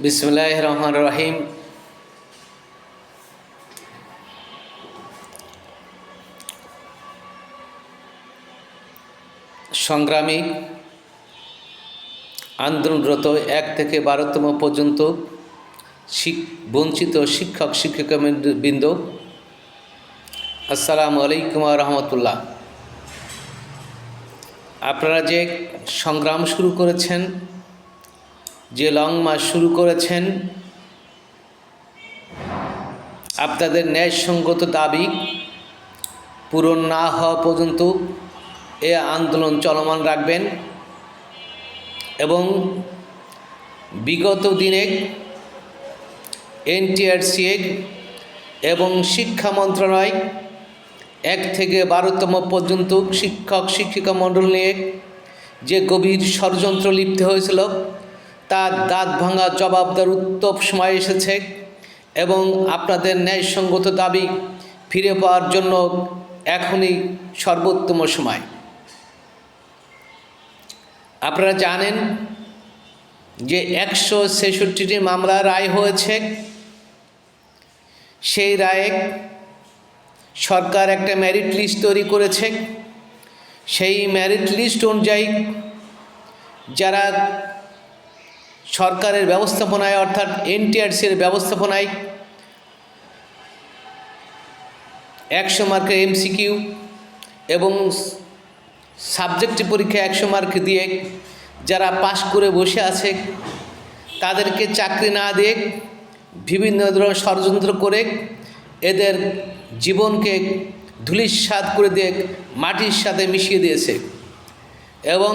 বিসমিল্লাহির রহমানির রহিম। সংগ্রামী আন্দোলনরত 1 থেকে 12তম পর্যন্ত বঞ্চিত শিক্ষক শিক্ষিকাবৃন্দ, আসসালামু আলাইকুম ওয়া রাহমাতুল্লাহ। আপনারা যে সংগ্রাম শুরু করেছেন, যে লং মার্চ শুরু করেছেন, আপনাদের ন্যায়সঙ্গত দাবি পূরণ না হওয়া পর্যন্ত এ আন্দোলন চলমান রাখবেন এবং বিগত দিনে এনটিআরসি এবং শিক্ষা মন্ত্রণালয় 1 থেকে 12তম পর্যন্ত শিক্ষক শিক্ষিকা মণ্ডল নিয়ে যে গভীর ষড়যন্ত্র লিপ্ত হয়েছিল তার দাঁত ভাঙা জবাব দেওয়ার উত্তম সময় এসেছে এবং আপনাদের ন্যায়সঙ্গত দাবি ফিরে পাওয়ার জন্য এখনই সর্বোত্তম সময়। আপনারা জানেন যে 166টি মামলা রায় হয়েছে। সেই রায়ে সরকার একটা মেরিট লিস্ট তৈরি করেছে। সেই মেরিট লিস্ট অনুযায়ী যারা সরকারের ব্যবস্থাপনায় অর্থাৎ এনটিআরসির ব্যবস্থাপনায় 100 মার্কের এমসিকিউ এবং সাবজেক্টিভ পরীক্ষা 100 মার্ক দিয়ে যারা পাশ করে বসে আছে তাদেরকে চাকরি না দিয়ে বিভিন্ন ধরনের ষড়যন্ত্র করে এদের জীবনকে ধূলিসাৎ করে দিয়ে মাটির সাথে মিশিয়ে দিয়েছে এবং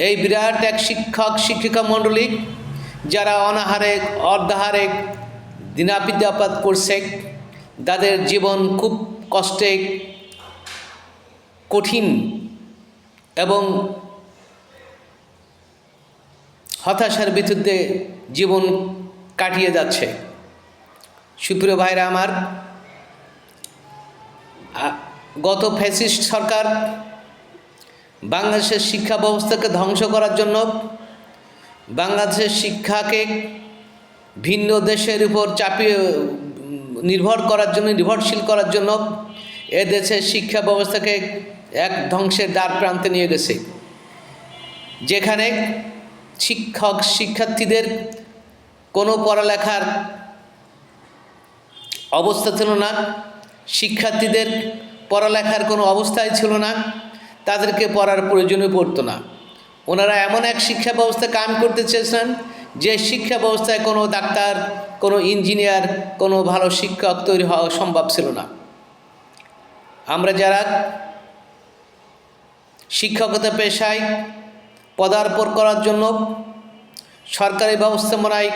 এই বিরাট এক শিক্ষক শিক্ষিকা মণ্ডলী যারা অনাহারে অর্ধাহারে দিনাপিতাপাত করছে, তাদের জীবন খুব কষ্টে কঠিন এবং হতাশার বিরুদ্ধে জীবন কাটিয়ে যাচ্ছে। সুপ্রিয় ভাইরা আমার, গত ফ্যাসিস্ট সরকার বাংলাদেশের শিক্ষা ব্যবস্থাকে ধ্বংস করার জন্য, বাংলাদেশের শিক্ষাকে ভিন্ন দেশের উপর চাপিয়ে নির্ভরশীল করার জন্য এ দেশের শিক্ষা ব্যবস্থাকে এক ধ্বংসের দ্বার প্রান্তে নিয়ে গেছে, যেখানে শিক্ষক শিক্ষার্থীদের কোনো পড়ালেখার অবস্থা ছিল না, শিক্ষার্থীদের পড়ালেখার কোনো অবস্থাই ছিল না, তাদেরকে পড়ার প্রয়োজনই পড়তো না। ওনারা এমন এক শিক্ষা ব্যবস্থা কায়েম করতে চেয়েছেন যে শিক্ষা ব্যবস্থায় কোনো ডাক্তার, কোনো ইঞ্জিনিয়ার, কোনো ভালো শিক্ষক তৈরি হওয়া সম্ভব ছিল না। আমরা যারা শিক্ষকতা পেশায় পদার্পণ করার জন্য সরকারি ব্যবস্থাপনায়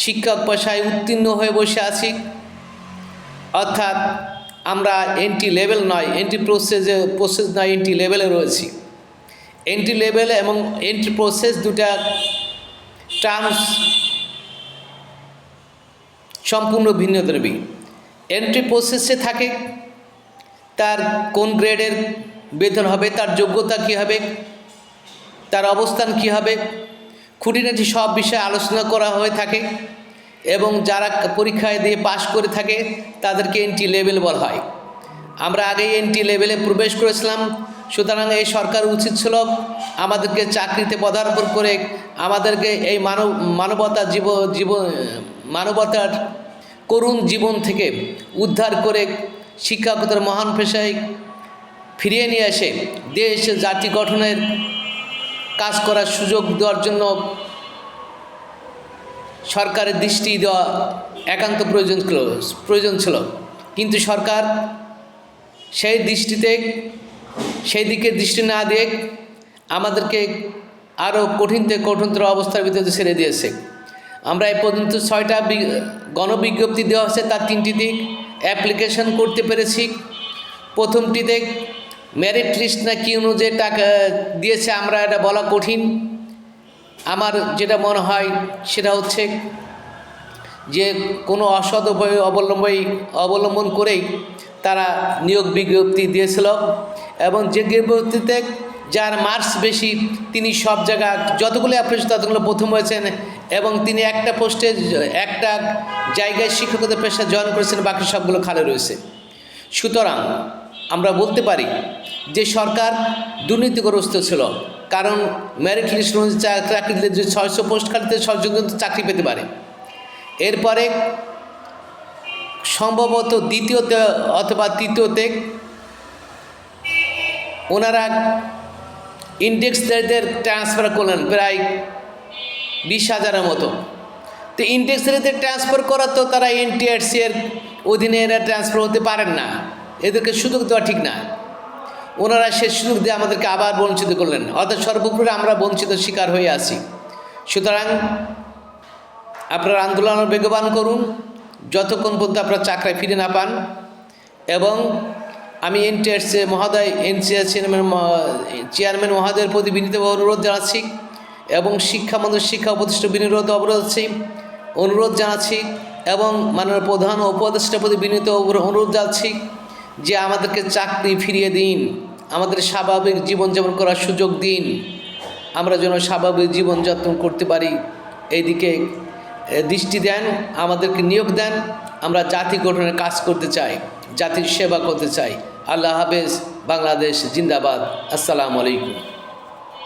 শিক্ষক পেশায় উত্তীর্ণ হয়ে বসে আছি, অর্থাৎ আমরা এন্ট্রি লেভেল নয়, প্রসেস নয়, এন্ট্রি লেভেলে রয়েছি। এন্ট্রি লেভেল এবং এন্ট্রি প্রসেস দুটা টার্মস সম্পূর্ণ ভিন্ন ধর্মী। এন্ট্রি প্রসেসে থাকে তার কোন গ্রেডের বেতন হবে, তার যোগ্যতা কী হবে, তার অবস্থান কী হবে, খুঁটিনাটি সব বিষয়ে আলোচনা করা হয়ে থাকে এবং যারা পরীক্ষায় দিয়ে পাশ করে থাকে তাদেরকে এন্ট্রি লেভেল বলা হয়। আমরা আগেই এন্ট্রি লেভেলে প্রবেশ করেছিলাম, সুতরাং এই সরকার উচিত ছিল আমাদেরকে চাকরিতে পদার্পণ করে আমাদেরকে এই মানবতার করুণ জীবন থেকে উদ্ধার করে শিক্ষকতার মহান পেশায় ফিরিয়ে নিয়ে এসে দেশ জাতি গঠনের কাজ করার সুযোগ দেওয়ার জন্য সরকারের দৃষ্টি দেওয়া একান্ত প্রয়োজন ছিল। কিন্তু সরকার সেই দিকে দৃষ্টি না দিয়ে আমাদেরকে আরও কঠিন থেকে কঠিনতর অবস্থার ভিতরে ছেড়ে দিয়েছে। আমরা এ পর্যন্ত 6টা গণবিজ্ঞপ্তি দেওয়া হয়েছে, তার 3টি দিক অ্যাপ্লিকেশন করতে পেরেছি। প্রথমটিতে মেরিট লিস্ট না কি অনুযায়ী টাকা দিয়েছে আমরা এটা বলা কঠিন। আমার যেটা মনে হয় সেটা হচ্ছে যে কোনো অসৎ উপায় অবলম্বন করেই তারা নিয়োগ বিজ্ঞপ্তি দিয়েছিল এবং যে বিজ্ঞপ্তিতে যার মার্কস বেশি তিনি সব জায়গা যতগুলো অ্যাপ্লিকেশন ততগুলো প্রথম হয়েছেন এবং তিনি একটা পোস্টে একটা জায়গায় শিক্ষকতার পেশা জয়েন করেছেন, বাকি সবগুলো খালি রয়েছে। সুতরাং আমরা বলতে পারি যে সরকার দুর্নীতিগ্রস্ত ছিল, কারণ মেরিট লিস্ট অনুযায়ী চাকরি দিলে যে 600 পোস্ট খালিতে 600 জন চাকরি পেতে পারে। এরপরে সম্ভবত দ্বিতীয়তে অথবা তৃতীয়তে ওনারা ইন্ডেক্সদের ট্রান্সফার করলেন প্রায় 20,000-এর মতো। তো ইন্ডেক্সদের ট্রান্সফার করা তো তারা NTRC এর অধীনে এরা ট্রান্সফার হতে পারেন না, এদেরকে সুযোগ দেওয়া ঠিক না। ওনারা সে সুযোগ দিয়ে আমাদেরকে আবার বঞ্চিত করলেন, অর্থাৎ সর্বোপরি আমরা বঞ্চিত শিকার হয়ে আছি। সুতরাং আপনারা আন্দোলন বেগবান করুন যতক্ষণ পর্যন্ত আপনারা চাকরি ফিরে না পান। এবং আমি NTRC মহোদয়, NCR চেয়ারম্যান মহোদয়ের প্রতি বিনীতভাবে অনুরোধ জানাচ্ছি এবং শিক্ষামন্ত্রী শিক্ষা উপদেষ্টা বিনীত অনুরোধ জানাচ্ছি এবং মাননীয় প্রধান উপদেষ্টার প্রতি বিনীত অনুরোধ জানাচ্ছি যে আমাদেরকে চাকরি ফিরিয়ে দিন, আমাদের স্বাভাবিক জীবনযাপন করার সুযোগ দিন, আমরা যেন স্বাভাবিক জীবনযাপন করতে পারি এইদিকে দৃষ্টি দেন, আমাদেরকে নিয়োগ দেন। আমরা জাতি গঠনের কাজ করতে চাই, জাতির সেবা করতে চাই। আল্লাহ হাফেজ। বাংলাদেশ জিন্দাবাদ। আসসালামু আলাইকুম।